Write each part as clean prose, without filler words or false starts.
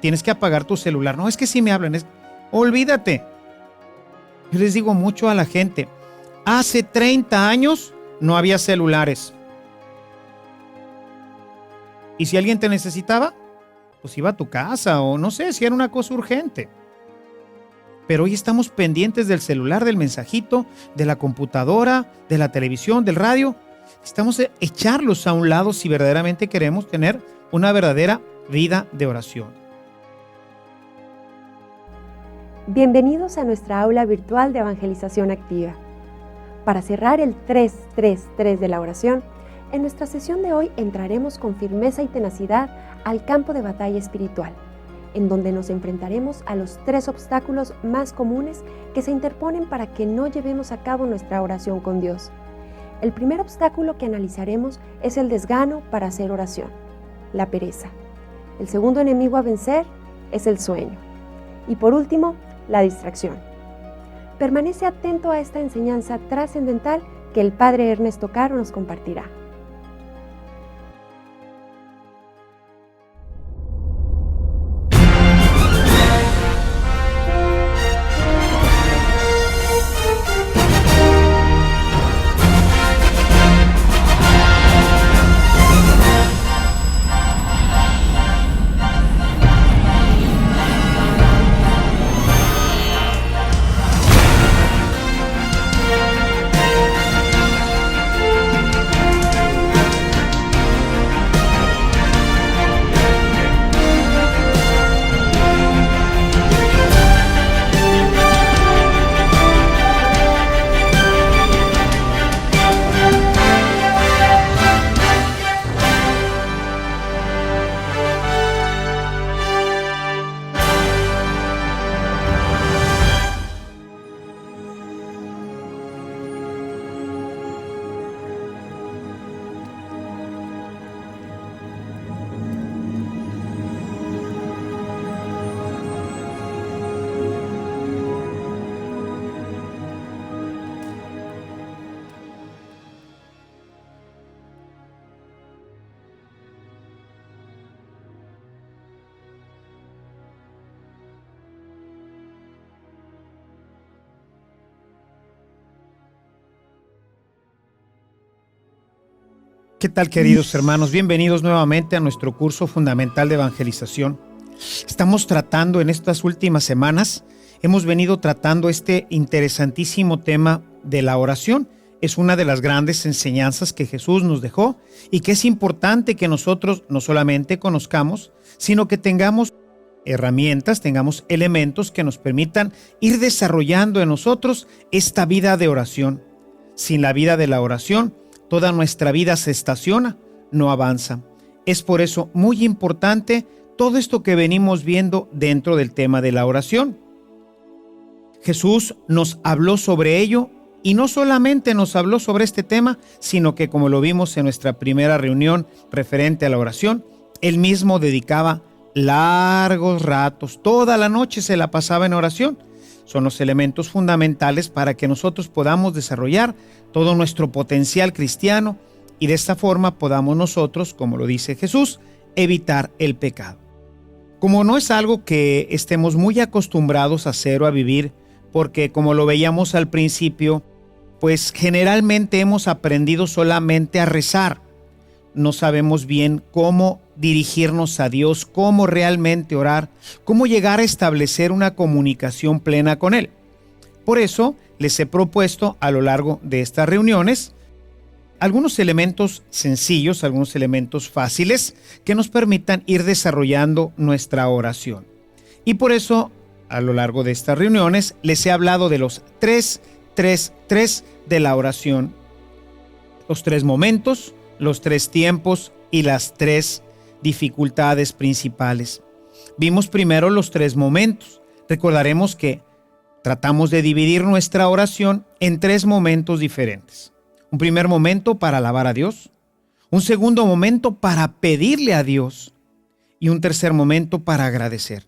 tienes que apagar tu celular. No, es que si me hablan, olvídate. Yo les digo mucho a la gente, hace 30 años no había celulares. Y si alguien te necesitaba, pues iba a tu casa o no sé, si era una cosa urgente. Pero hoy estamos pendientes del celular, del mensajito, de la computadora, de la televisión, del radio. Necesitamos echarlos a un lado si verdaderamente queremos tener una verdadera vida de oración. Bienvenidos a nuestra aula virtual de evangelización activa. Para cerrar el 3-3-3 de la oración, en nuestra sesión de hoy entraremos con firmeza y tenacidad al campo de batalla espiritual, en donde nos enfrentaremos a los 3 obstáculos más comunes que se interponen para que no llevemos a cabo nuestra oración con Dios. El primer obstáculo que analizaremos es el desgano para hacer oración, la pereza. El segundo enemigo a vencer es el sueño. Y por último, la distracción. Permanece atento a esta enseñanza trascendental que el Padre Ernesto Caro nos compartirá. ¿Qué tal, queridos hermanos? Bienvenidos nuevamente a nuestro curso fundamental de evangelización. Estamos tratando en estas últimas semanas, hemos venido tratando este interesantísimo tema de la oración. Es una de las grandes enseñanzas que Jesús nos dejó y que es importante que nosotros no solamente conozcamos, sino que tengamos herramientas, tengamos elementos que nos permitan ir desarrollando en nosotros esta vida de oración. Sin la vida de la oración, toda nuestra vida se estaciona, no avanza. Es por eso muy importante todo esto que venimos viendo dentro del tema de la oración. Jesús nos habló sobre ello y no solamente nos habló sobre este tema, sino que, como lo vimos en nuestra primera reunión referente a la oración, Él mismo dedicaba largos ratos, toda la noche se la pasaba en oración. Son los elementos fundamentales para que nosotros podamos desarrollar todo nuestro potencial cristiano y de esta forma podamos nosotros, como lo dice Jesús, evitar el pecado. Como no es algo que estemos muy acostumbrados a hacer o a vivir, porque como lo veíamos al principio, pues generalmente hemos aprendido solamente a rezar. No sabemos bien cómo dirigirnos a Dios, cómo realmente orar, cómo llegar a establecer una comunicación plena con Él. Por eso les he propuesto a lo largo de estas reuniones algunos elementos sencillos, algunos elementos fáciles que nos permitan ir desarrollando nuestra oración. Y por eso a lo largo de estas reuniones les he hablado de los 3-3-3 de la oración. Los 3 momentos, los 3 tiempos y las 3 dificultades principales. Vimos primero los 3 momentos. Recordaremos que tratamos de dividir nuestra oración en 3 momentos diferentes. Un primer momento para alabar a Dios, un segundo momento para pedirle a Dios y un tercer momento para agradecer.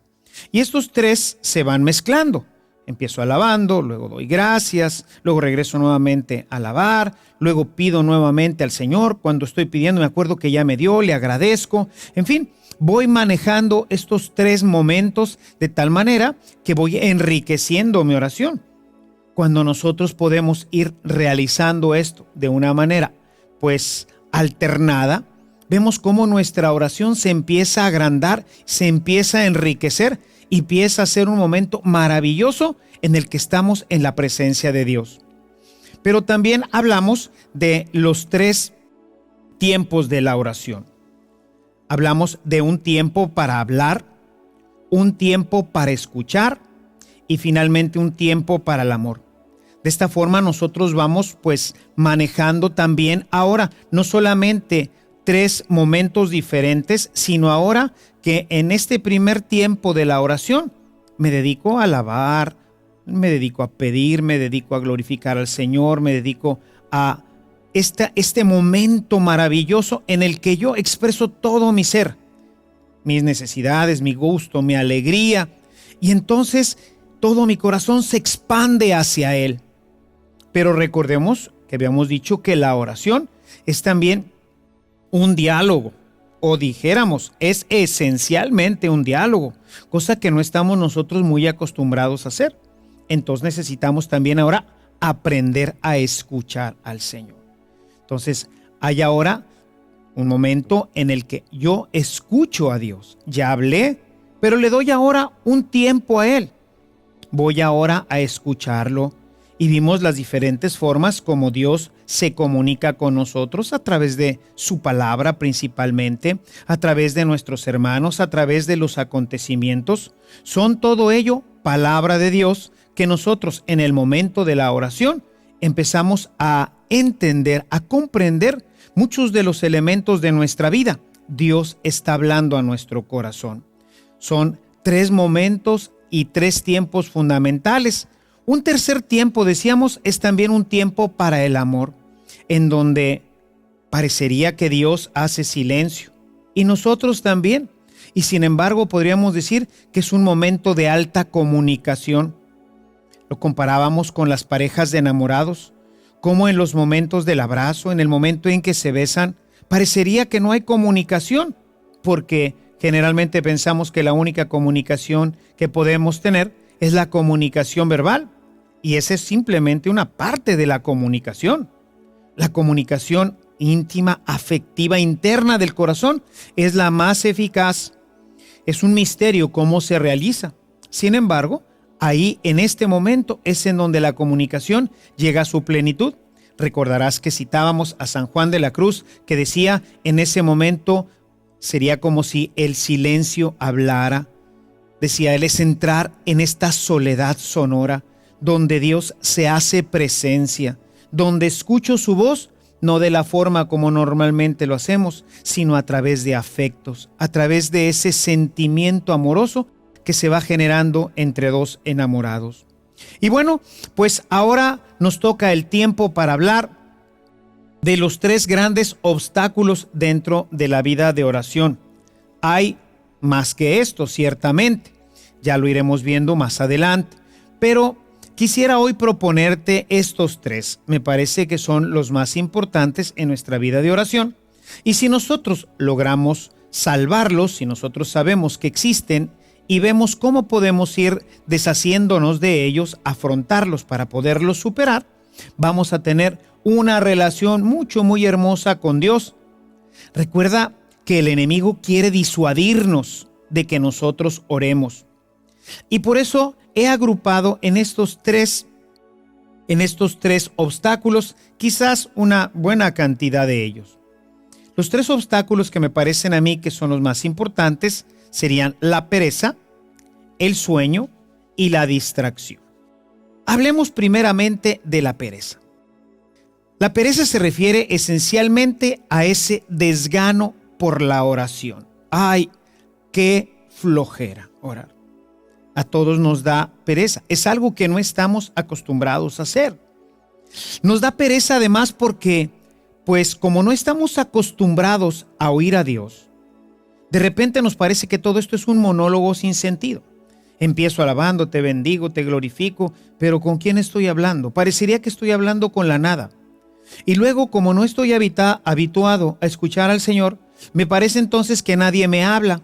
Y estos 3 se van mezclando. empiezo alabando, luego doy gracias, luego regreso nuevamente a alabar, luego pido nuevamente al Señor. Cuando estoy pidiendo me acuerdo que ya me dio, le agradezco. En fin, voy manejando estos 3 momentos de tal manera que voy enriqueciendo mi oración. Cuando nosotros podemos ir realizando esto de una manera pues alternada, vemos cómo nuestra oración se empieza a agrandar, se empieza a enriquecer y empieza a ser un momento maravilloso en el que estamos en la presencia de Dios. Pero también hablamos de los 3 tiempos de la oración. Hablamos de un tiempo para hablar, un tiempo para escuchar y finalmente un tiempo para el amor. De esta forma nosotros vamos pues manejando también ahora no solamente 3 momentos diferentes, sino ahora que en este primer tiempo de la oración me dedico a alabar, me dedico a pedir, me dedico a glorificar al Señor, me dedico a este momento maravilloso en el que yo expreso todo mi ser, mis necesidades, mi gusto, mi alegría, y entonces todo mi corazón se expande hacia Él. Pero recordemos que habíamos dicho que la oración es también un diálogo, o dijéramos, es esencialmente un diálogo, cosa que no estamos nosotros muy acostumbrados a hacer. Entonces necesitamos también ahora aprender a escuchar al Señor. Entonces hay ahora un momento en el que yo escucho a Dios. Ya hablé, pero le doy ahora un tiempo a Él. Voy ahora a escucharlo. Y vimos las diferentes formas como Dios se comunica con nosotros a través de su palabra principalmente, a través de nuestros hermanos, a través de los acontecimientos. Son todo ello palabra de Dios que nosotros en el momento de la oración empezamos a entender, a comprender muchos de los elementos de nuestra vida. Dios está hablando a nuestro corazón. Son 3 momentos y 3 tiempos fundamentales. Un tercer tiempo, decíamos, es también un tiempo para el amor, en donde parecería que Dios hace silencio y nosotros también. Y sin embargo, podríamos decir que es un momento de alta comunicación. Lo comparábamos con las parejas de enamorados, como en los momentos del abrazo, en el momento en que se besan, parecería que no hay comunicación, porque generalmente pensamos que la única comunicación que podemos tener es la comunicación verbal. Y esa es simplemente una parte de la comunicación. La comunicación íntima, afectiva, interna del corazón es la más eficaz. Es un misterio cómo se realiza. Sin embargo, ahí en este momento es en donde la comunicación llega a su plenitud. Recordarás que citábamos a San Juan de la Cruz, que decía en ese momento sería como si el silencio hablara. Decía él, es entrar en esta soledad sonora, donde Dios se hace presencia, donde escucho su voz, no de la forma como normalmente lo hacemos, sino a través de afectos, a través de ese sentimiento amoroso que se va generando entre 2 enamorados. Y bueno, pues ahora nos toca el tiempo para hablar de los 3 grandes obstáculos dentro de la vida de oración. Hay más que esto, ciertamente, ya lo iremos viendo más adelante, pero quisiera hoy proponerte estos 3. Me parece que son los más importantes en nuestra vida de oración. Y si nosotros logramos salvarlos, si nosotros sabemos que existen y vemos cómo podemos ir deshaciéndonos de ellos, afrontarlos para poderlos superar, vamos a tener una relación muy hermosa con Dios. Recuerda que el enemigo quiere disuadirnos de que nosotros oremos. Y por eso he agrupado en estos tres obstáculos quizás una buena cantidad de ellos. Los 3 obstáculos que me parecen a mí que son los más importantes serían la pereza, el sueño y la distracción. Hablemos primeramente de la pereza. La pereza se refiere esencialmente a ese desgano por la oración. ¡Ay, qué flojera orar! A todos nos da pereza. Es algo que no estamos acostumbrados a hacer. Nos da pereza además porque, pues como no estamos acostumbrados a oír a Dios, de repente nos parece que todo esto es un monólogo sin sentido. Empiezo alabando, te bendigo, te glorifico, pero ¿con quién estoy hablando? Parecería que estoy hablando con la nada. Y luego, como no estoy habituado a escuchar al Señor, me parece entonces que nadie me habla.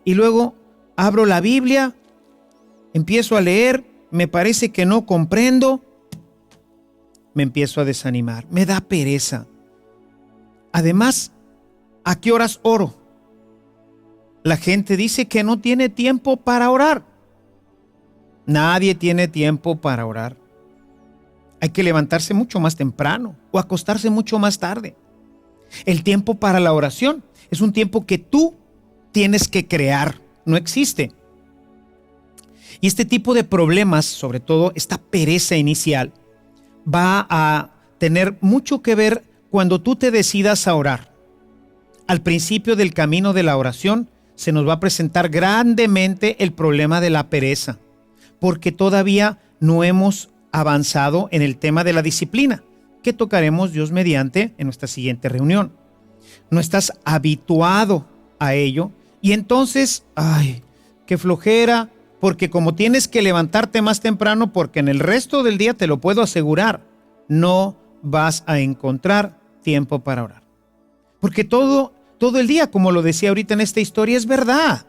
Y luego abro la Biblia, empiezo a leer, me parece que no comprendo, me empiezo a desanimar, me da pereza. Además, ¿a qué horas oro? La gente dice que no tiene tiempo para orar. Nadie tiene tiempo para orar. Hay que levantarse mucho más temprano o acostarse mucho más tarde. El tiempo para la oración es un tiempo que tú tienes que crear, no existe. Y este tipo de problemas, sobre todo esta pereza inicial, va a tener mucho que ver cuando tú te decidas a orar. Al principio del camino de la oración se nos va a presentar grandemente el problema de la pereza, porque todavía no hemos avanzado en el tema de la disciplina, que tocaremos Dios mediante en nuestra siguiente reunión. No estás habituado a ello y entonces, qué flojera, porque como tienes que levantarte más temprano, porque en el resto del día te lo puedo asegurar, no vas a encontrar tiempo para orar. Porque todo el día, como lo decía ahorita en esta historia, es verdad.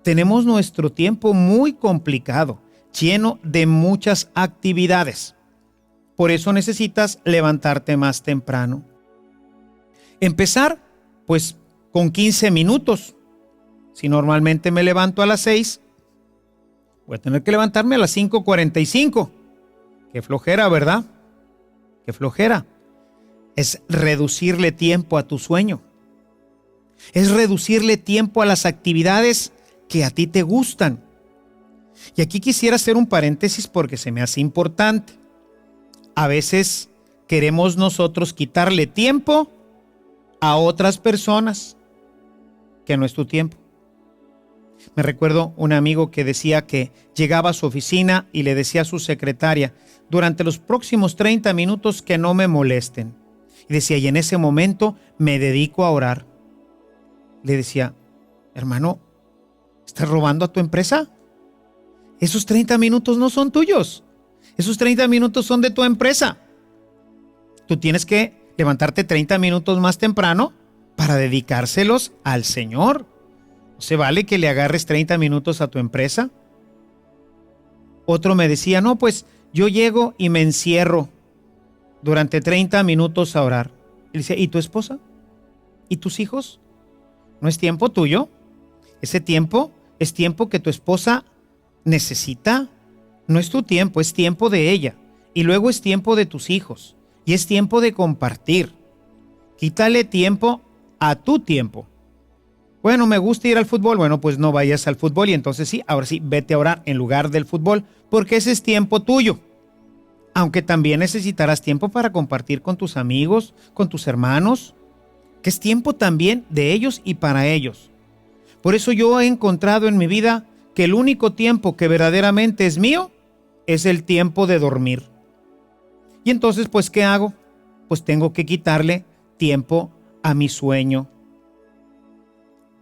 Tenemos nuestro tiempo muy complicado, lleno de muchas actividades. Por eso necesitas levantarte más temprano. Empezar, pues, con 15 minutos. Si normalmente me levanto a las 6, voy a tener que levantarme a las 5:45. Qué flojera, ¿verdad? Qué flojera. Es reducirle tiempo a tu sueño. Es reducirle tiempo a las actividades que a ti te gustan. Y aquí quisiera hacer un paréntesis porque se me hace importante. A veces queremos nosotros quitarle tiempo a otras personas que no es tu tiempo. Me recuerdo un amigo que decía que llegaba a su oficina y le decía a su secretaria, durante los próximos 30 minutos que no me molesten. Y decía, y en ese momento me dedico a orar. Le decía, hermano, ¿estás robando a tu empresa? Esos 30 minutos no son tuyos. Esos 30 minutos son de tu empresa. Tú tienes que levantarte 30 minutos más temprano para dedicárselos al Señor. ¿No se vale que le agarres 30 minutos a tu empresa? Otro me decía, no, pues yo llego y me encierro durante 30 minutos a orar. Y le decía, ¿y tu esposa? ¿Y tus hijos? ¿No es tiempo tuyo? Ese tiempo es tiempo que tu esposa necesita. No es tu tiempo, es tiempo de ella. Y luego es tiempo de tus hijos. Y es tiempo de compartir. Quítale tiempo a tu tiempo. Bueno, me gusta ir al fútbol. Bueno, pues no vayas al fútbol y entonces sí, ahora sí, vete a orar en lugar del fútbol, porque ese es tiempo tuyo. Aunque también necesitarás tiempo para compartir con tus amigos, con tus hermanos, que es tiempo también de ellos y para ellos. Por eso yo he encontrado en mi vida que el único tiempo que verdaderamente es mío es el tiempo de dormir. Y entonces, pues, ¿qué hago? Pues tengo que quitarle tiempo a mi sueño.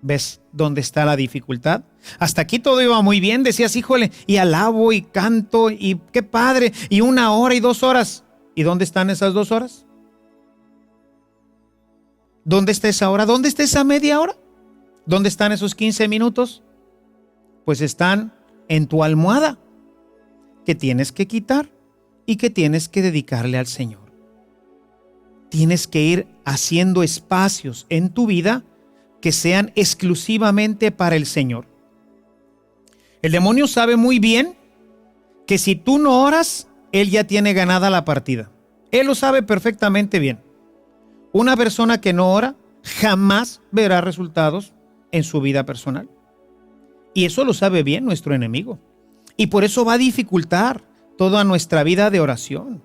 ¿Ves dónde está la dificultad? Hasta aquí todo iba muy bien, decías, híjole, y alabo y canto y qué padre, y 1 hora y 2 horas. ¿Y dónde están esas 2 horas? ¿Dónde está esa hora? ¿Dónde está esa media hora? ¿Dónde están esos 15 minutos? Pues están en tu almohada, que tienes que quitar y que tienes que dedicarle al Señor. Tienes que ir haciendo espacios en tu vida que sean exclusivamente para el Señor. El demonio sabe muy bien que si tú no oras, él ya tiene ganada la partida. Él lo sabe perfectamente bien. Una persona que no ora jamás verá resultados en su vida personal. Y eso lo sabe bien nuestro enemigo. Y por eso va a dificultar toda nuestra vida de oración.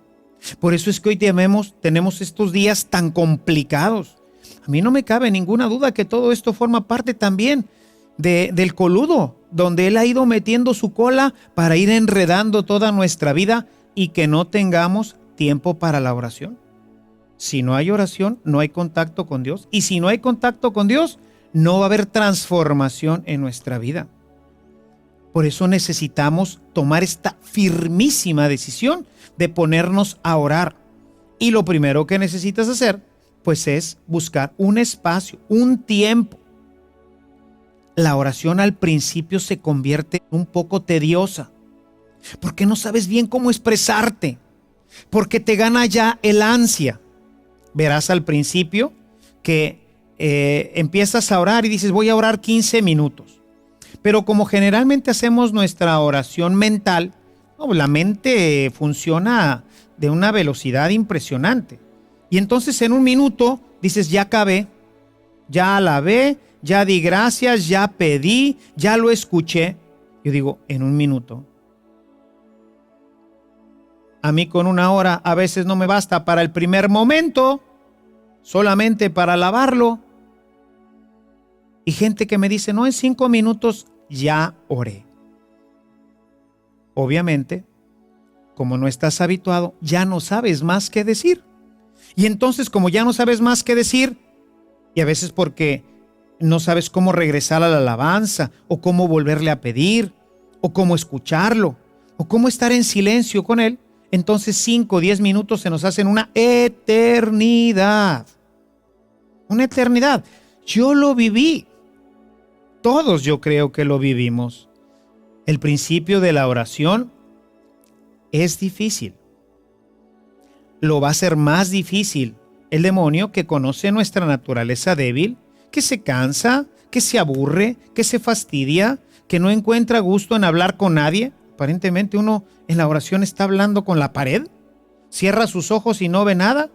Por eso es que hoy tenemos estos días tan complicados. A mí no me cabe ninguna duda que todo esto forma parte también del coludo, donde él ha ido metiendo su cola para ir enredando toda nuestra vida y que no tengamos tiempo para la oración. Si no hay oración, no hay contacto con Dios. Y si no hay contacto con Dios, no va a haber transformación en nuestra vida. Por eso necesitamos tomar esta firmísima decisión de ponernos a orar. Y lo primero que necesitas hacer, pues es buscar un espacio, un tiempo. La oración al principio se convierte un poco tediosa, porque no sabes bien cómo expresarte, porque te gana ya el ansia. Verás al principio que empiezas a orar y dices, voy a orar 15 minutos. Pero como generalmente hacemos nuestra oración mental, no, la mente funciona de una velocidad impresionante. Y entonces en un minuto dices, ya acabé, ya alabé, ya di gracias, ya pedí, ya lo escuché. Yo digo, en un minuto. A mí con una hora a veces no me basta para el primer momento, solamente para alabarlo. Y gente que me dice, no, en 5 minutos ya oré. Obviamente, como no estás habituado, ya no sabes más qué decir. Y entonces, como ya no sabes más qué decir, y a veces porque no sabes cómo regresar a la alabanza, o cómo volverle a pedir, o cómo escucharlo, o cómo estar en silencio con él, entonces 5 o 10 minutos se nos hacen una eternidad. Una eternidad. Yo lo viví. Todos yo creo que lo vivimos. El principio de la oración es difícil. Lo va a ser más difícil el demonio, que conoce nuestra naturaleza débil, que se cansa, que se aburre, que se fastidia, que no encuentra gusto en hablar con nadie. Aparentemente uno en la oración está hablando con la pared, cierra sus ojos y no ve nada.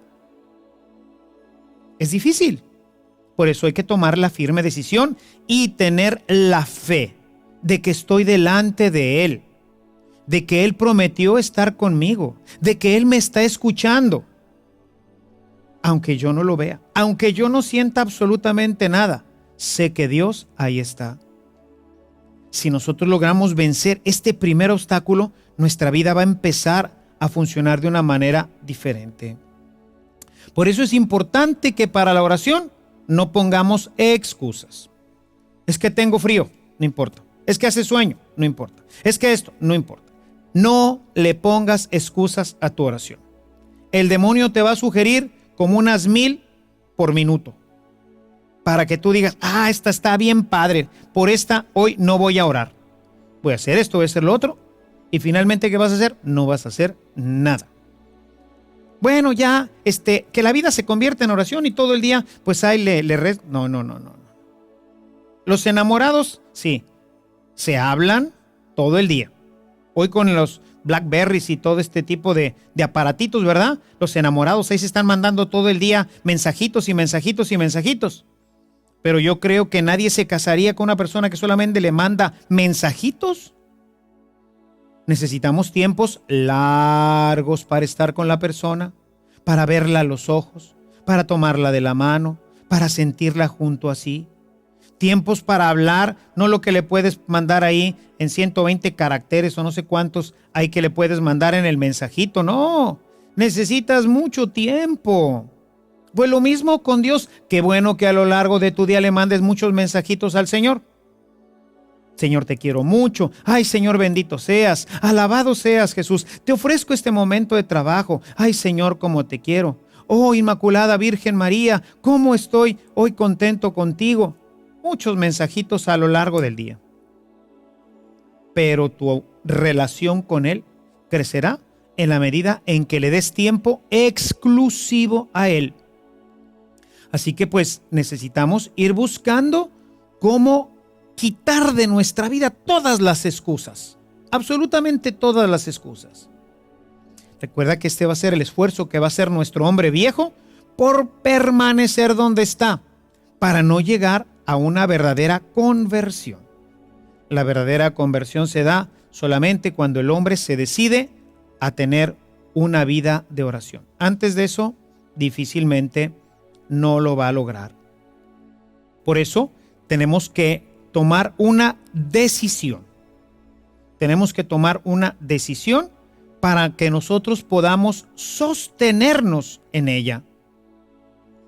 Es difícil. Por eso hay que tomar la firme decisión y tener la fe de que estoy delante de Él, de que Él prometió estar conmigo, de que Él me está escuchando. Aunque yo no lo vea, aunque yo no sienta absolutamente nada, sé que Dios ahí está. Si nosotros logramos vencer este primer obstáculo, nuestra vida va a empezar a funcionar de una manera diferente. Por eso es importante que para la oración no pongamos excusas. Es que tengo frío, no importa. Es que hace sueño, no importa. Es que esto, no importa. No le pongas excusas a tu oración. El demonio te va a sugerir como unas 1000 por minuto, para que tú digas, esta está bien padre, por esta hoy no voy a orar. Voy a hacer esto, voy a hacer lo otro, y finalmente, ¿qué vas a hacer? No vas a hacer nada. Bueno, ya, que la vida se convierte en oración y todo el día, pues ahí le rezo. No. Los enamorados, sí, se hablan todo el día. Hoy con los Blackberries y todo este tipo de aparatitos, ¿verdad? Los enamorados ahí se están mandando todo el día mensajitos y mensajitos y mensajitos. Pero yo creo que nadie se casaría con una persona que solamente le manda mensajitos. Necesitamos tiempos largos para estar con la persona, para verla a los ojos, para tomarla de la mano, para sentirla junto a sí. Tiempos para hablar, no lo que le puedes mandar ahí en 120 caracteres o no sé cuántos hay que le puedes mandar en el mensajito. No, necesitas mucho tiempo. Pues lo mismo con Dios. Qué bueno que a lo largo de tu día le mandes muchos mensajitos al Señor. Señor, te quiero mucho. Ay, Señor, bendito seas. Alabado seas, Jesús. Te ofrezco este momento de trabajo. Ay, Señor, cómo te quiero. Oh, Inmaculada Virgen María, cómo estoy hoy contento contigo. Muchos mensajitos a lo largo del día. Pero tu relación con Él crecerá en la medida en que le des tiempo exclusivo a Él. Así que pues necesitamos ir buscando cómo quitar de nuestra vida todas las excusas, absolutamente todas las excusas. Recuerda que este va a ser el esfuerzo que va a hacer nuestro hombre viejo por permanecer donde está, para no llegar a una verdadera conversión. La verdadera conversión se da solamente cuando el hombre se decide a tener una vida de oración. Antes de eso, difícilmente no lo va a lograr. Por eso tenemos que tomar una decisión. Tenemos que tomar una decisión para que nosotros podamos sostenernos en ella.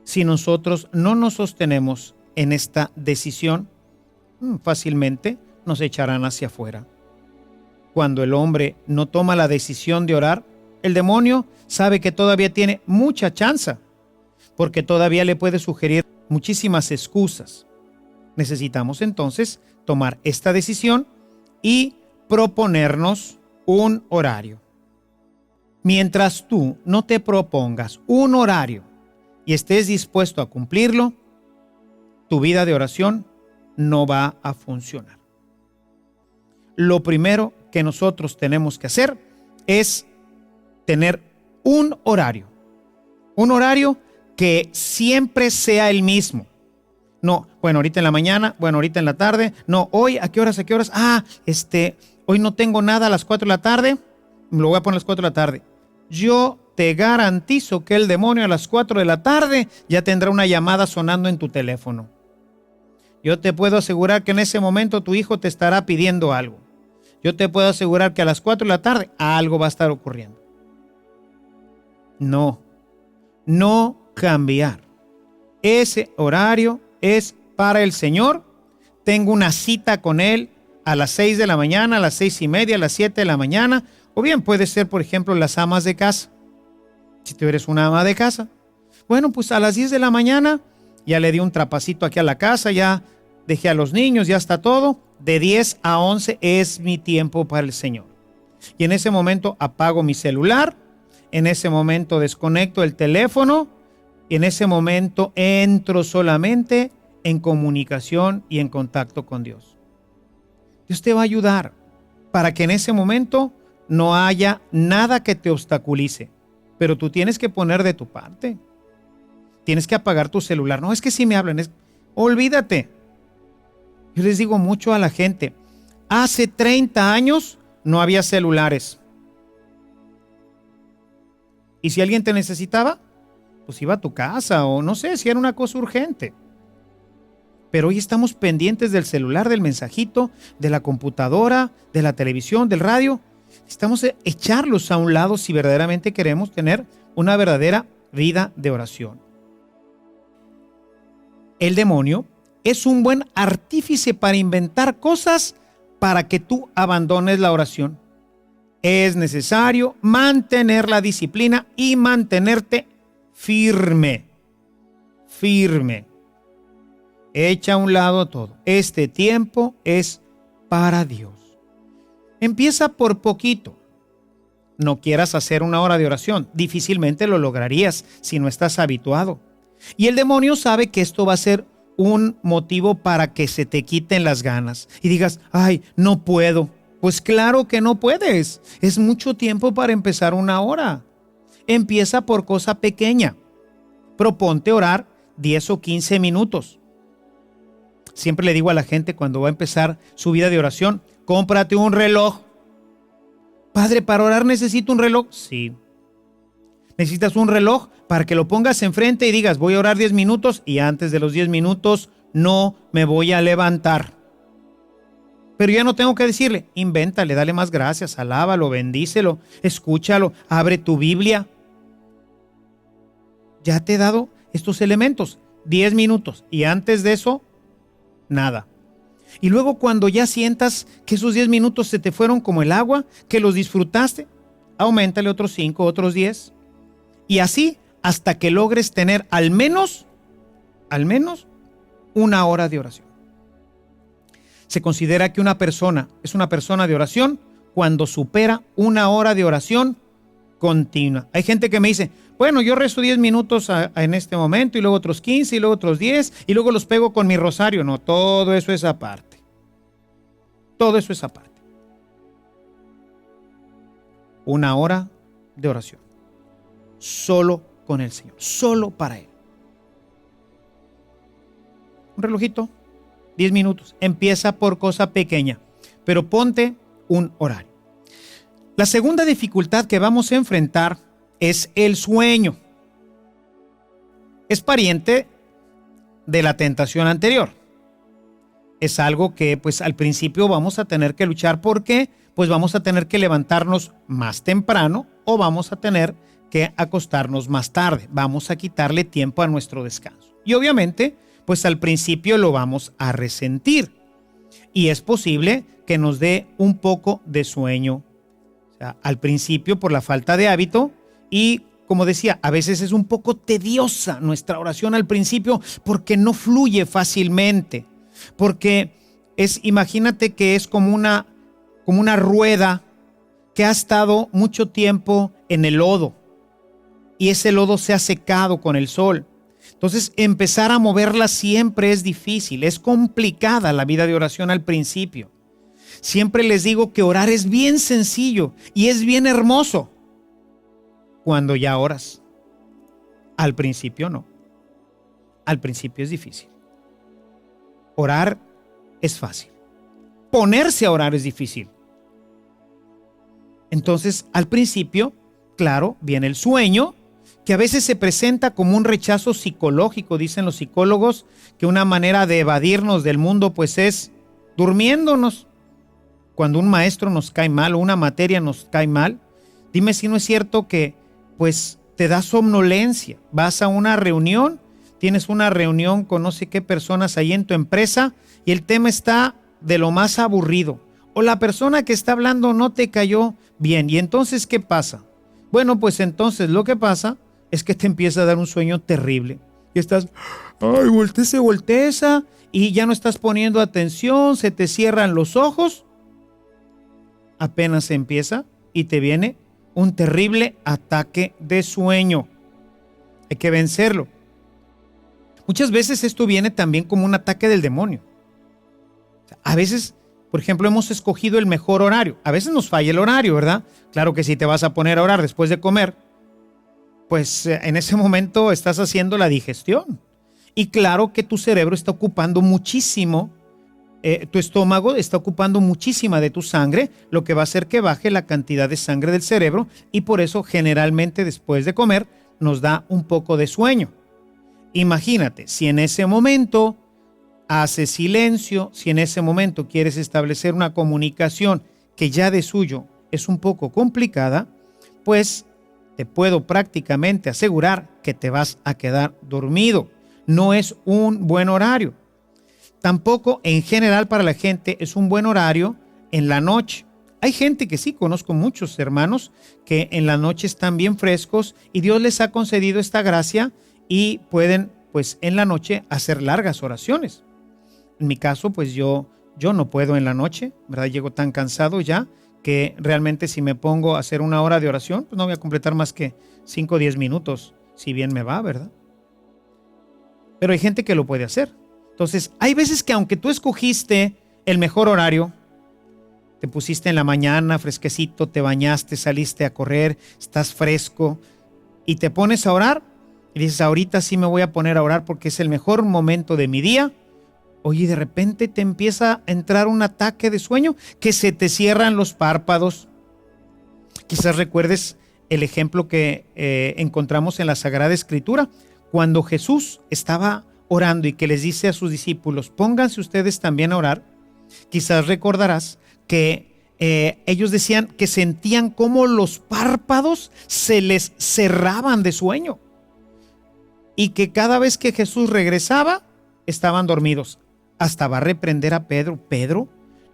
Si nosotros no nos sostenemos en esta decisión, fácilmente nos echarán hacia afuera. cuando el hombre no toma la decisión de orar, el demonio sabe que todavía tiene mucha chance, porque todavía le puede sugerir muchísimas excusas. Necesitamos entonces tomar esta decisión y proponernos un horario. Mientras tú no te propongas un horario y estés dispuesto a cumplirlo, tu vida de oración no va a funcionar. Lo primero que nosotros tenemos que hacer es tener un horario que siempre sea el mismo. No, bueno, ahorita en la mañana, bueno, ahorita en la tarde, no, hoy, ¿a qué horas? Hoy no tengo nada a las 4 de la tarde, lo voy a poner a las 4 de la tarde. Yo te garantizo que el demonio a las 4 de la tarde ya tendrá una llamada sonando en tu teléfono. Yo te puedo asegurar que en ese momento tu hijo te estará pidiendo algo. Yo te puedo asegurar que a las 4 de la tarde algo va a estar ocurriendo. No cambiar. Ese horario es para el Señor. Tengo una cita con Él a las 6 de la mañana, a las 6:30, a las 7 de la mañana. O bien puede ser, por ejemplo, las amas de casa. Si tú eres una ama de casa. Bueno, pues a las 10 de la mañana ya le di un trapacito aquí a la casa, ya dejé a los niños, ya está todo. De 10 a 11 es mi tiempo para el Señor. Y en ese momento apago mi celular, en ese momento desconecto el teléfono y en ese momento entro solamente en comunicación y en contacto con Dios. Dios te va a ayudar para que en ese momento no haya nada que te obstaculice, pero tú tienes que poner de tu parte. Tienes que apagar tu celular. No, es que si me hablan, olvídate. Yo les digo mucho a la gente, hace 30 años no había celulares. Y si alguien te necesitaba, pues iba a tu casa o no sé, si era una cosa urgente. Pero hoy estamos pendientes del celular, del mensajito, de la computadora, de la televisión, del radio. Necesitamos echarlos a un lado si verdaderamente queremos tener una verdadera vida de oración. El demonio es un buen artífice para inventar cosas para que tú abandones la oración. Es necesario mantener la disciplina y mantenerte firme. Echa a un lado todo. Este tiempo es para Dios. Empieza por poquito. No quieras hacer una hora de oración. Difícilmente lo lograrías si no estás habituado. Y el demonio sabe que esto va a ser un motivo para que se te quiten las ganas y digas, ay, no puedo. Pues claro que no puedes. Es mucho tiempo para empezar una hora. Empieza por cosa pequeña. Proponte orar 10 o 15 minutos. Siempre le digo a la gente cuando va a empezar su vida de oración, cómprate un reloj. Padre, ¿para orar necesito un reloj? Sí. Necesitas un reloj para que lo pongas enfrente y digas, voy a orar 10 minutos y antes de los 10 minutos no me voy a levantar. Pero ya no tengo que decirle, invéntale, dale más gracias, alábalo, bendícelo, escúchalo, abre tu Biblia. Ya te he dado estos elementos, 10 minutos y antes de eso, nada. Y luego cuando ya sientas que esos 10 minutos se te fueron como el agua, que los disfrutaste, auméntale otros 5, otros 10. Y así hasta que logres tener al menos una hora de oración. Se considera que una persona es una persona de oración cuando supera una hora de oración continua. Hay gente que me dice, bueno, yo rezo 10 minutos en este momento y luego otros 15 y luego otros 10 y luego los pego con mi rosario. No, todo eso es aparte. Todo eso es aparte. Una hora de oración. Solo con el Señor, solo para Él. Un relojito, 10 minutos. Empieza por cosa pequeña, pero ponte un horario. La segunda dificultad que vamos a enfrentar es el sueño. Es pariente de la tentación anterior. Es algo que pues al principio vamos a tener que luchar porque pues vamos a tener que levantarnos más temprano o vamos a tener que acostarnos más tarde. Vamos a quitarle tiempo a nuestro descanso. Y obviamente, pues al principio lo vamos a resentir. y es posible que nos dé un poco de sueño. O sea, al principio por la falta de hábito y, como decía, a veces es un poco tediosa nuestra oración al principio porque no fluye fácilmente. Porque imagínate que es como una rueda que ha estado mucho tiempo en el lodo y ese lodo se ha secado con el sol. Entonces, empezar a moverla siempre es difícil, es complicada la vida de oración al principio. Siempre les digo que orar es bien sencillo y es bien hermoso cuando ya oras. Al principio no. Al principio es difícil. Orar es fácil. Ponerse a orar es difícil. Entonces, al principio, claro, viene el sueño, que a veces se presenta como un rechazo psicológico, dicen los psicólogos, que una manera de evadirnos del mundo pues es durmiéndonos. Cuando un maestro nos cae mal o una materia nos cae mal, dime si no es cierto que pues te da somnolencia. Vas a una reunión, tienes una reunión con no sé qué personas ahí en tu empresa y el tema está de lo más aburrido. O la persona que está hablando no te cayó bien. ¿Y entonces qué pasa? Bueno, pues entonces lo que pasa es que te empieza a dar un sueño terrible. Y estás, ay, voltea, y ya no estás poniendo atención, se te cierran los ojos. Apenas empieza y te viene un terrible ataque de sueño. Hay que vencerlo. Muchas veces esto viene también como un ataque del demonio. A veces, por ejemplo, hemos escogido el mejor horario. A veces nos falla el horario, ¿verdad? Claro que si te vas a poner a orar después de comer, pues en ese momento estás haciendo la digestión. Y claro que tu cerebro está ocupando muchísimo, tu estómago está ocupando muchísima de tu sangre, lo que va a hacer que baje la cantidad de sangre del cerebro y por eso generalmente después de comer nos da un poco de sueño. Imagínate, si en ese momento haces silencio, si en ese momento quieres establecer una comunicación que ya de suyo es un poco complicada, pues te puedo prácticamente asegurar que te vas a quedar dormido. No es un buen horario. Tampoco en general para la gente es un buen horario en la noche. Hay gente que sí, conozco muchos hermanos que en la noche están bien frescos y Dios les ha concedido esta gracia y pueden pues en la noche hacer largas oraciones. En mi caso pues yo no puedo en la noche, ¿verdad? Llego tan cansado ya que realmente si me pongo a hacer una hora de oración pues no voy a completar más que 5 o 10 minutos, si bien me va, ¿verdad? Pero hay gente que lo puede hacer. Entonces, hay veces que aunque tú escogiste el mejor horario, te pusiste en la mañana fresquecito, te bañaste, saliste a correr, estás fresco y te pones a orar y dices, ahorita sí me voy a poner a orar porque es el mejor momento de mi día. Oye, de repente te empieza a entrar un ataque de sueño que se te cierran los párpados. Quizás recuerdes el ejemplo que encontramos en la Sagrada Escritura, cuando Jesús estaba orando y que les dice a sus discípulos, pónganse ustedes también a orar. Quizás recordarás que ellos decían que sentían como los párpados se les cerraban de sueño y que cada vez que Jesús regresaba estaban dormidos. Hasta va a reprender a Pedro. Pedro,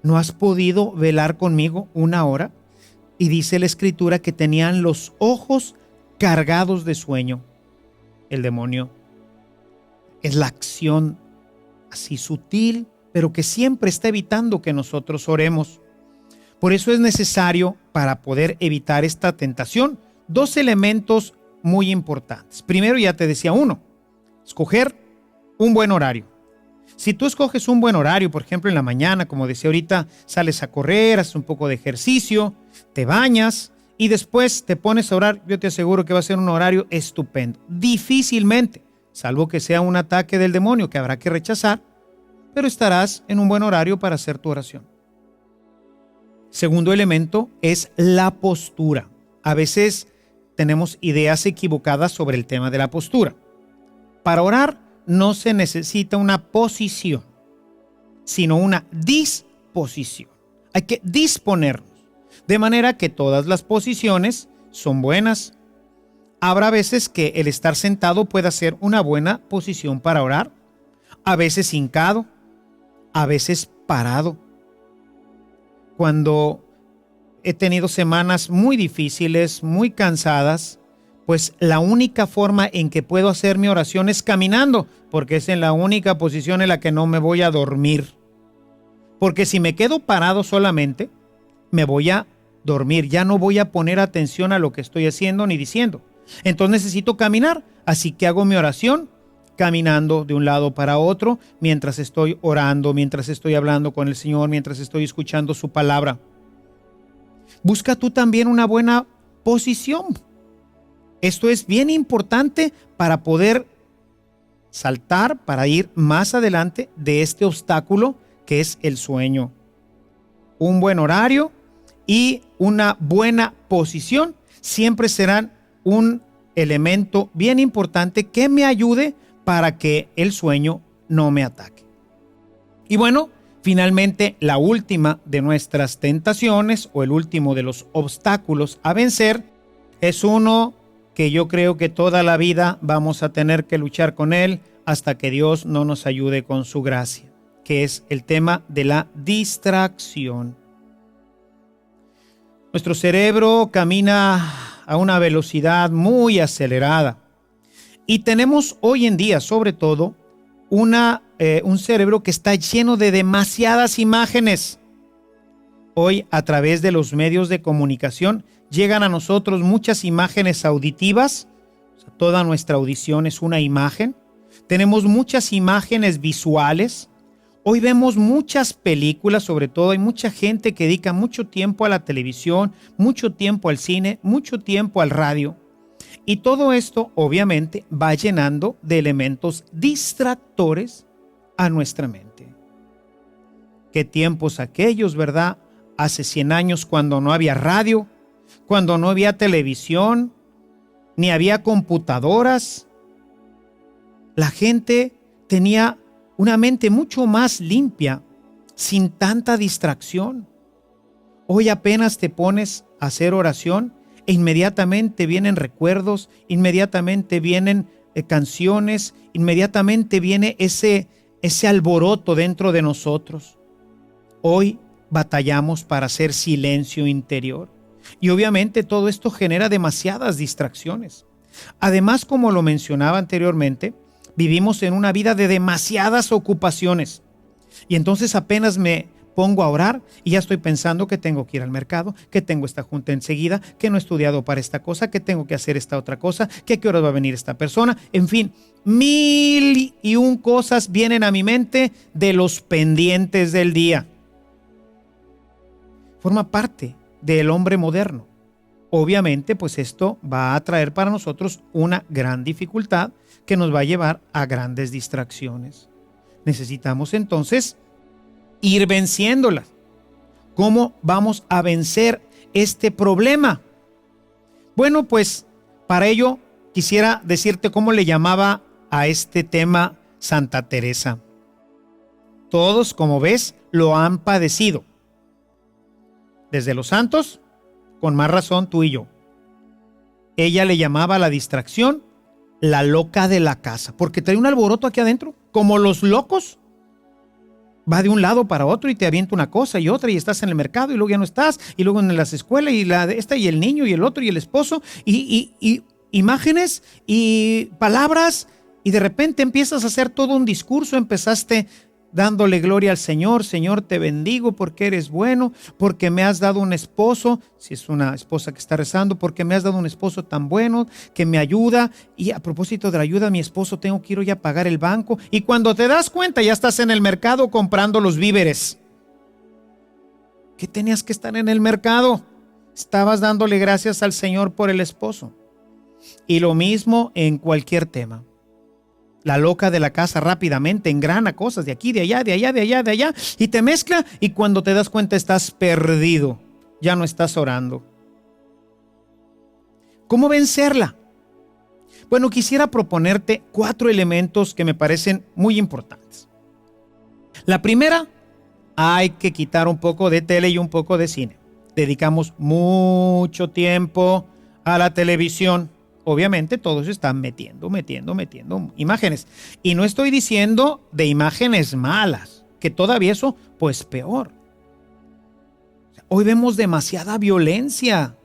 ¿no has podido velar conmigo una hora? Y dice la Escritura que tenían los ojos cargados de sueño. El demonio es la acción así sutil, pero que siempre está evitando que nosotros oremos. Por eso es necesario, para poder evitar esta tentación, 2 elementos muy importantes. Primero, ya te decía uno, escoger un buen horario. Si tú escoges un buen horario, por ejemplo en la mañana, como decía ahorita, sales a correr, haces un poco de ejercicio, te bañas y después te pones a orar, yo te aseguro que va a ser un horario estupendo. Difícilmente, salvo que sea un ataque del demonio que habrá que rechazar, pero estarás en un buen horario para hacer tu oración. Segundo elemento es la postura. A veces tenemos ideas equivocadas sobre el tema de la postura. Para orar no se necesita una posición, sino una disposición. Hay que disponernos, de manera que todas las posiciones son buenas. Habrá veces que el estar sentado pueda ser una buena posición para orar, a veces hincado, a veces parado. cuando he tenido semanas muy difíciles, muy cansadas, pues la única forma en que puedo hacer mi oración es caminando, porque es en la única posición en la que no me voy a dormir. Porque si me quedo parado solamente, me voy a dormir, ya no voy a poner atención a lo que estoy haciendo ni diciendo. Entonces necesito caminar, así que hago mi oración caminando de un lado para otro, mientras estoy orando, mientras estoy hablando con el Señor, mientras estoy escuchando su palabra. Busca tú también una buena posición. Esto es bien importante para poder saltar, para ir más adelante de este obstáculo que es el sueño. Un buen horario y una buena posición siempre serán un elemento bien importante que me ayude para que el sueño no me ataque. Y bueno, finalmente la última de nuestras tentaciones o el último de los obstáculos a vencer es uno que yo creo que toda la vida vamos a tener que luchar con él hasta que Dios no nos ayude con su gracia, que es el tema de la distracción. Nuestro cerebro camina a una velocidad muy acelerada y tenemos hoy en día, sobre todo, un cerebro que está lleno de demasiadas imágenes. Hoy, a través de los medios de comunicación, llegan a nosotros muchas imágenes auditivas. O sea, toda nuestra audición es una imagen. Tenemos muchas imágenes visuales. Hoy vemos muchas películas, sobre todo hay mucha gente que dedica mucho tiempo a la televisión, mucho tiempo al cine, mucho tiempo al radio. Y todo esto obviamente va llenando de elementos distractores a nuestra mente. Qué tiempos aquellos, ¿verdad? Hace 100 años cuando no había radio, cuando no había televisión, ni había computadoras. La gente tenía una mente mucho más limpia, sin tanta distracción. Hoy apenas te pones a hacer oración e inmediatamente vienen recuerdos, inmediatamente vienen canciones, inmediatamente viene ese alboroto dentro de nosotros. Hoy batallamos para hacer silencio interior y obviamente todo esto genera demasiadas distracciones. Además, como lo mencionaba anteriormente, vivimos en una vida de demasiadas ocupaciones y entonces apenas me pongo a orar y ya estoy pensando que tengo que ir al mercado, que tengo esta junta enseguida, que no he estudiado para esta cosa, que tengo que hacer esta otra cosa, que a qué horas va a venir esta persona. En fin, 1001 cosas vienen a mi mente de los pendientes del día. Forma parte del hombre moderno. Obviamente, pues esto va a traer para nosotros una gran dificultad que nos va a llevar a grandes distracciones. Necesitamos entonces ir venciéndolas. ¿Cómo vamos a vencer este problema? Bueno, pues para ello quisiera decirte cómo le llamaba a este tema Santa Teresa. Todos, como ves, lo han padecido. Desde los santos, con más razón tú y yo. Ella le llamaba a la distracción la loca de la casa, porque trae un alboroto aquí adentro, como los locos. Va de un lado para otro y te avienta una cosa y otra y estás en el mercado y luego ya no estás y luego en las escuelas y esta y el niño y el otro y el esposo y imágenes y palabras y de repente empiezas a hacer todo un discurso. Empezaste dándole gloria al Señor. Señor, te bendigo porque eres bueno, porque me has dado un esposo, si es una esposa que está rezando, porque me has dado un esposo tan bueno que me ayuda. Y a propósito de la ayuda a mi esposo, tengo que ir hoy a pagar el banco. Y cuando te das cuenta, ya estás en el mercado comprando los víveres. ¿Qué tenías que estar en el mercado? Estabas dándole gracias al Señor por el esposo. Y lo mismo en cualquier tema. La loca de la casa rápidamente engrana cosas de aquí, de allá, de allá, de allá, de allá, y te mezcla y cuando te das cuenta estás perdido, ya no estás orando. ¿Cómo vencerla? Bueno, quisiera proponerte 4 elementos que me parecen muy importantes. La primera, hay que quitar un poco de tele y un poco de cine. Dedicamos mucho tiempo a la televisión. Obviamente todos están metiendo imágenes. Y no estoy diciendo de imágenes malas, que todavía eso, pues peor. Hoy vemos demasiada violencia.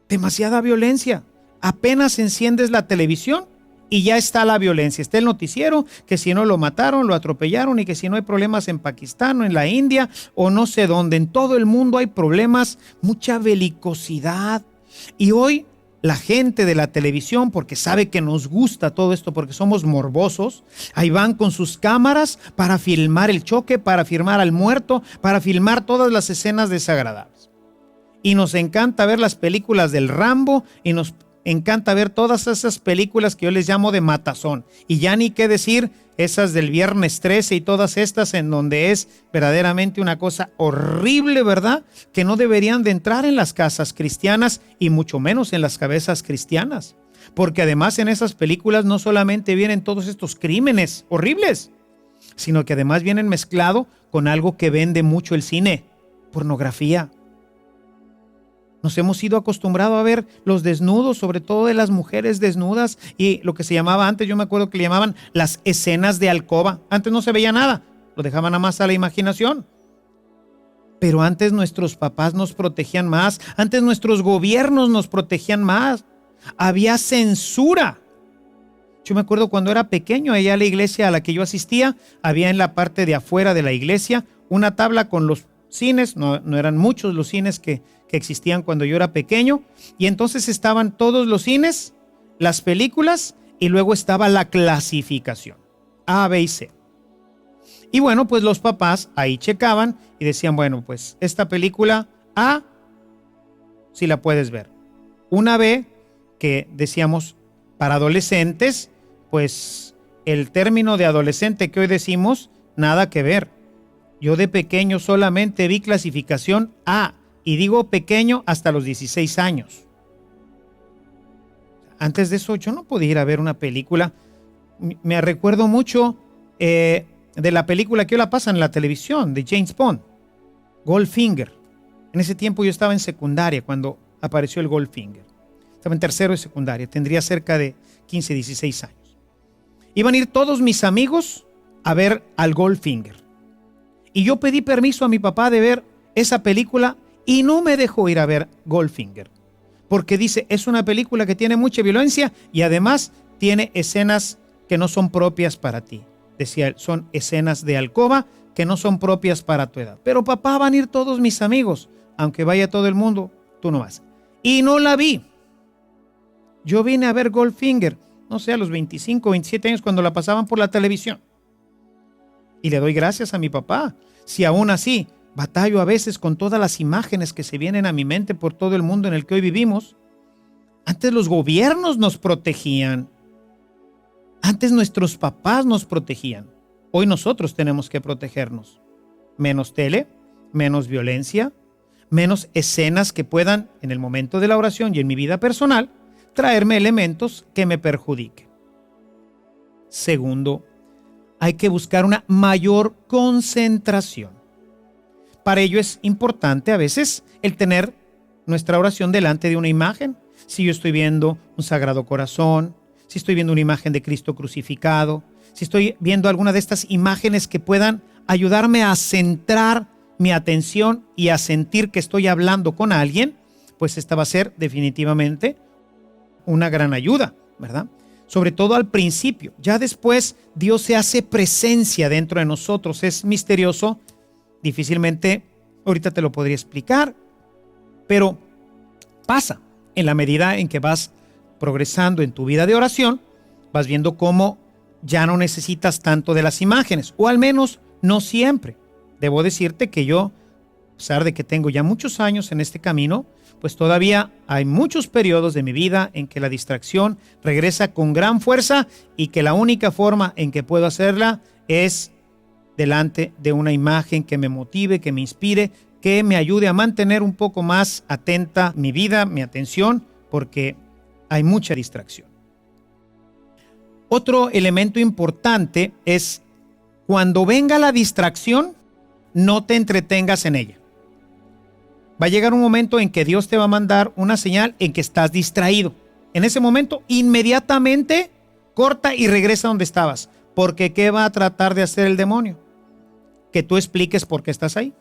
Demasiada violencia. Apenas enciendes la televisión y ya está la violencia. Está el noticiero que si no lo mataron, lo atropellaron, y que si no hay problemas en Pakistán o en la India o no sé dónde. En todo el mundo hay problemas, mucha belicosidad. Y hoy la gente de la televisión, porque sabe que nos gusta todo esto, porque somos morbosos, ahí van con sus cámaras para filmar el choque, para filmar al muerto, para filmar todas las escenas desagradables. Y nos encanta ver las películas del Rambo y nos encanta ver todas esas películas que yo les llamo de matazón. Y ya ni qué decir esas del Viernes 13 y todas estas en donde es verdaderamente una cosa horrible, ¿verdad? Que no deberían de entrar en las casas cristianas y mucho menos en las cabezas cristianas. Porque además en esas películas no solamente vienen todos estos crímenes horribles, sino que además vienen mezclado con algo que vende mucho el cine: pornografía. Nos hemos ido acostumbrados a ver los desnudos, sobre todo de las mujeres desnudas, y lo que se llamaba antes, yo me acuerdo que le llamaban las escenas de alcoba. Antes no se veía nada, lo dejaban nada más a la imaginación. Pero antes nuestros papás nos protegían más, antes nuestros gobiernos nos protegían más. Había censura. Yo me acuerdo cuando era pequeño, allá a la iglesia a la que yo asistía, había en la parte de afuera de la iglesia una tabla con los cines, no eran muchos los cines que existían cuando yo era pequeño, y entonces estaban todos los cines, las películas, y luego estaba la clasificación, A, B y C. Y bueno, pues los papás ahí checaban y decían, bueno, pues esta película A, si la puedes ver. Una B, que decíamos para adolescentes, pues el término de adolescente que hoy decimos, nada que ver. Yo de pequeño solamente vi clasificación A, y digo pequeño hasta los 16 años. Antes de eso yo no podía ir a ver una película. Me recuerdo mucho de la película que hoy la pasan en la televisión, de James Bond, Goldfinger. En ese tiempo yo estaba en secundaria cuando apareció el Goldfinger. Estaba en tercero de secundaria, tendría cerca de 15, 16 años. Iban a ir todos mis amigos a ver al Goldfinger. Y yo pedí permiso a mi papá de ver esa película y no me dejó ir a ver Goldfinger. Porque dice, es una película que tiene mucha violencia y además tiene escenas que no son propias para ti. Decía él, son escenas de alcoba que no son propias para tu edad. Pero papá, van a ir todos mis amigos. Aunque vaya todo el mundo, tú no vas. Y no la vi. Yo vine a ver Goldfinger, no sé, a los 25, 27 años cuando la pasaban por la televisión. Y le doy gracias a mi papá. Si aún así batallo a veces con todas las imágenes que se vienen a mi mente por todo el mundo en el que hoy vivimos. Antes los gobiernos nos protegían. Antes nuestros papás nos protegían. Hoy nosotros tenemos que protegernos. Menos tele, menos violencia, menos escenas que puedan, en el momento de la oración y en mi vida personal, traerme elementos que me perjudiquen. Segundo, hay que buscar una mayor concentración. Para ello es importante a veces el tener nuestra oración delante de una imagen. Si yo estoy viendo un Sagrado Corazón, si estoy viendo una imagen de Cristo crucificado, si estoy viendo alguna de estas imágenes que puedan ayudarme a centrar mi atención y a sentir que estoy hablando con alguien, pues esta va a ser definitivamente una gran ayuda, ¿verdad? Sobre todo al principio. Ya después Dios se hace presencia dentro de nosotros. Es misterioso. Difícilmente ahorita te lo podría explicar, pero pasa en la medida en que vas progresando en tu vida de oración, vas viendo cómo ya no necesitas tanto de las imágenes, o al menos no siempre. Debo decirte que yo, a pesar de que tengo ya muchos años en este camino, pues todavía hay muchos periodos de mi vida en que la distracción regresa con gran fuerza y que la única forma en que puedo hacerla es delante de una imagen que me motive, que me inspire, que me ayude a mantener un poco más atenta mi vida, mi atención, porque hay mucha distracción. Otro elemento importante es cuando venga la distracción, no te entretengas en ella. Va a llegar un momento en que Dios te va a mandar una señal en que estás distraído. En ese momento, inmediatamente corta y regresa donde estabas. Porque ¿qué va a tratar de hacer el demonio? que tú expliques por qué estás ahí.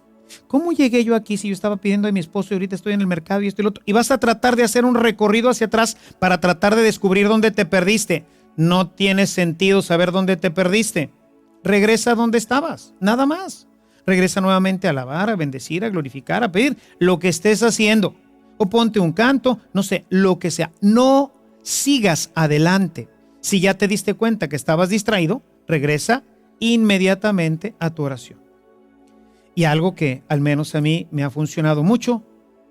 ¿Cómo llegué yo aquí si yo estaba pidiendo a mi esposo y ahorita estoy en el mercado y esto y lo otro? Y vas a tratar de hacer un recorrido hacia atrás para tratar de descubrir dónde te perdiste. No tiene sentido saber dónde te perdiste. Regresa a donde estabas, nada más. Regresa nuevamente a alabar, a bendecir, a glorificar, a pedir lo que estés haciendo. O ponte un canto, no sé, lo que sea. No sigas adelante. Si ya te diste cuenta que estabas distraído, regresa inmediatamente a tu oración. Y algo que al menos a mí me ha funcionado mucho,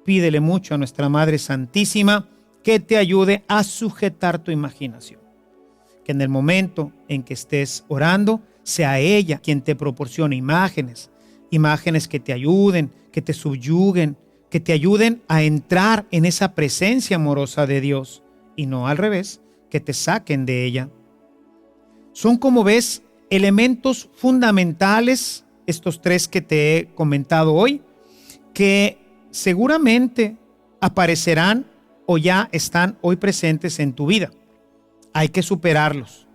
pídele mucho a nuestra Madre Santísima que te ayude a sujetar tu imaginación. Que en el momento en que estés orando, sea ella quien te proporcione imágenes que te ayuden, que te subyuguen, que te ayuden a entrar en esa presencia amorosa de Dios y no al revés, que te saquen de ella. Son, como ves, elementos fundamentales, estos tres que te he comentado hoy, que seguramente aparecerán o ya están hoy presentes en tu vida. Hay que superarlos.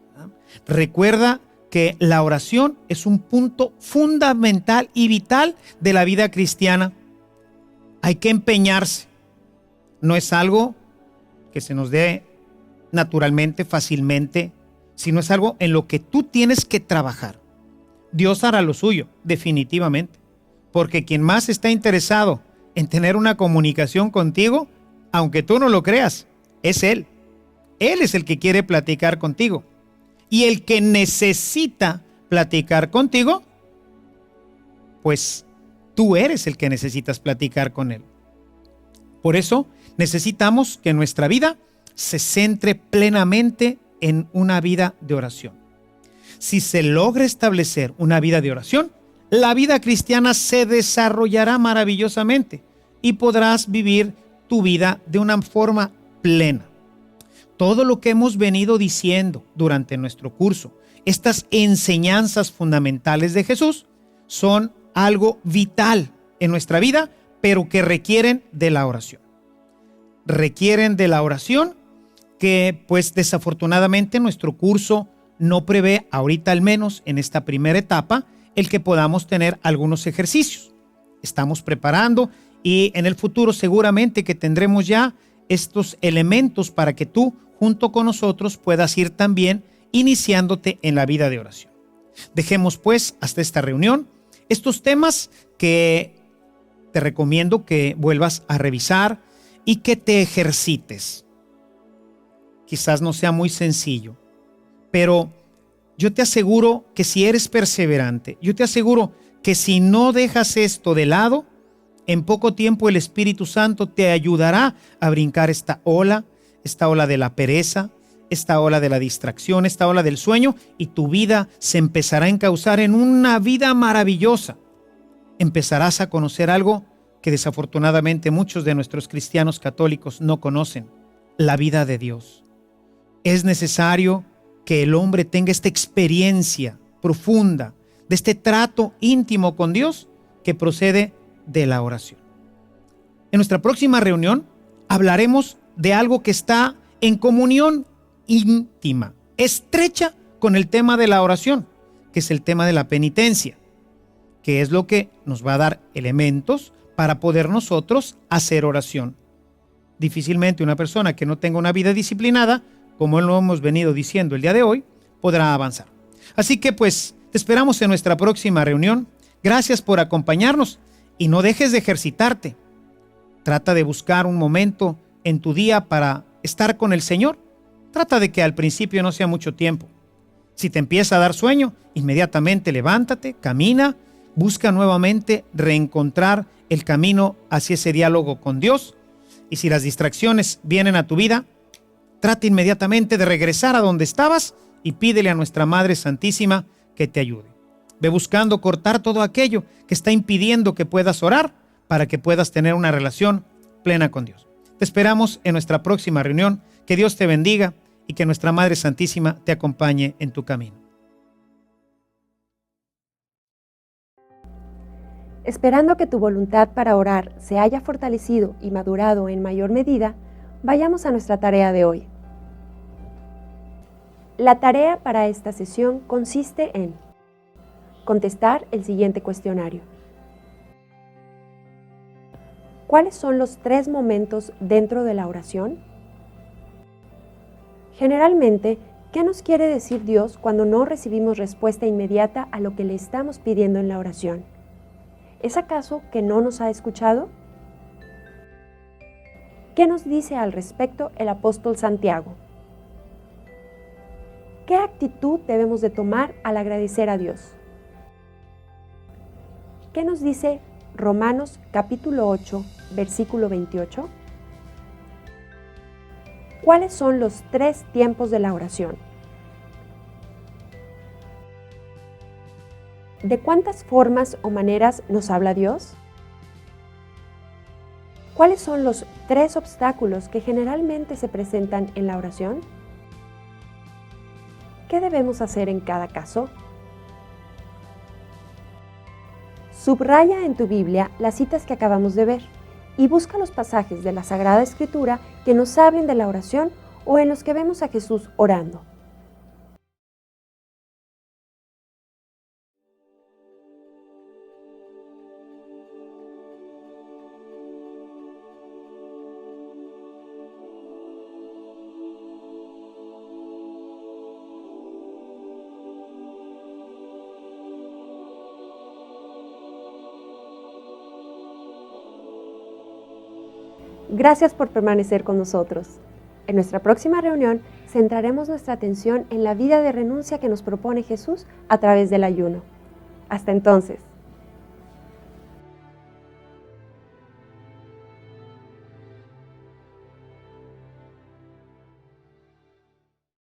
Recuerda que la oración es un punto fundamental y vital de la vida cristiana. Hay que empeñarse. No es algo que se nos dé naturalmente, fácilmente, sino es algo en lo que tú tienes que trabajar. Dios hará lo suyo, definitivamente, porque quien más está interesado en tener una comunicación contigo, aunque tú no lo creas, es Él. Él es el que quiere platicar contigo. Y el que necesita platicar contigo, pues tú eres el que necesitas platicar con Él. Por eso necesitamos que nuestra vida se centre plenamente en una vida de oración. Si se logra establecer una vida de oración, la vida cristiana se desarrollará maravillosamente y podrás vivir tu vida de una forma plena. Todo lo que hemos venido diciendo durante nuestro curso, estas enseñanzas fundamentales de Jesús, son algo vital en nuestra vida, pero que requieren de la oración. Requieren de la oración que, pues desafortunadamente, nuestro curso no prevé, ahorita al menos en esta primera etapa, el que podamos tener algunos ejercicios. Estamos preparando y en el futuro seguramente que tendremos ya estos elementos para que tú, junto con nosotros, puedas ir también iniciándote en la vida de oración. Dejemos pues hasta esta reunión estos temas que te recomiendo que vuelvas a revisar y que te ejercites. Quizás no sea muy sencillo, pero yo te aseguro que si eres perseverante, yo te aseguro que si no dejas esto de lado, en poco tiempo el Espíritu Santo te ayudará a brincar esta ola de la pereza, esta ola de la distracción, esta ola del sueño, y tu vida se empezará a encauzar en una vida maravillosa. Empezarás a conocer algo que desafortunadamente muchos de nuestros cristianos católicos no conocen: la vida de Dios. Es necesario que el hombre tenga esta experiencia profunda de este trato íntimo con Dios que procede de la oración. En nuestra próxima reunión hablaremos de algo que está en comunión íntima, estrecha con el tema de la oración, que es el tema de la penitencia, que es lo que nos va a dar elementos para poder nosotros hacer oración. Difícilmente una persona que no tenga una vida disciplinada, como lo hemos venido diciendo el día de hoy, podrá avanzar. Así que pues te esperamos en nuestra próxima reunión. Gracias por acompañarnos y no dejes de ejercitarte. Trata de buscar un momento en tu día para estar con el Señor. Trata de que al principio no sea mucho tiempo. Si te empieza a dar sueño, inmediatamente levántate, camina, busca nuevamente reencontrar el camino hacia ese diálogo con Dios. Y si las distracciones vienen a tu vida, trata inmediatamente de regresar a donde estabas y pídele a nuestra Madre Santísima que te ayude. Ve buscando cortar todo aquello que está impidiendo que puedas orar para que puedas tener una relación plena con Dios. Te esperamos en nuestra próxima reunión. Que Dios te bendiga y que nuestra Madre Santísima te acompañe en tu camino. Esperando que tu voluntad para orar se haya fortalecido y madurado en mayor medida, vayamos a nuestra tarea de hoy. La tarea para esta sesión consiste en contestar el siguiente cuestionario. ¿Cuáles son los 3 momentos dentro de la oración? Generalmente, ¿qué nos quiere decir Dios cuando no recibimos respuesta inmediata a lo que le estamos pidiendo en la oración? ¿Es acaso que no nos ha escuchado? ¿Qué nos dice al respecto el apóstol Santiago? ¿Qué actitud debemos de tomar al agradecer a Dios? ¿Qué nos dice Romanos capítulo 8, versículo 28? ¿Cuáles son los 3 tiempos de la oración? ¿De cuántas formas o maneras nos habla Dios? ¿Cuáles son los 3 obstáculos que generalmente se presentan en la oración? ¿Qué debemos hacer en cada caso? Subraya en tu Biblia las citas que acabamos de ver y busca los pasajes de la Sagrada Escritura que nos hablen de la oración o en los que vemos a Jesús orando. Gracias por permanecer con nosotros. En nuestra próxima reunión centraremos nuestra atención en la vida de renuncia que nos propone Jesús a través del ayuno. Hasta entonces.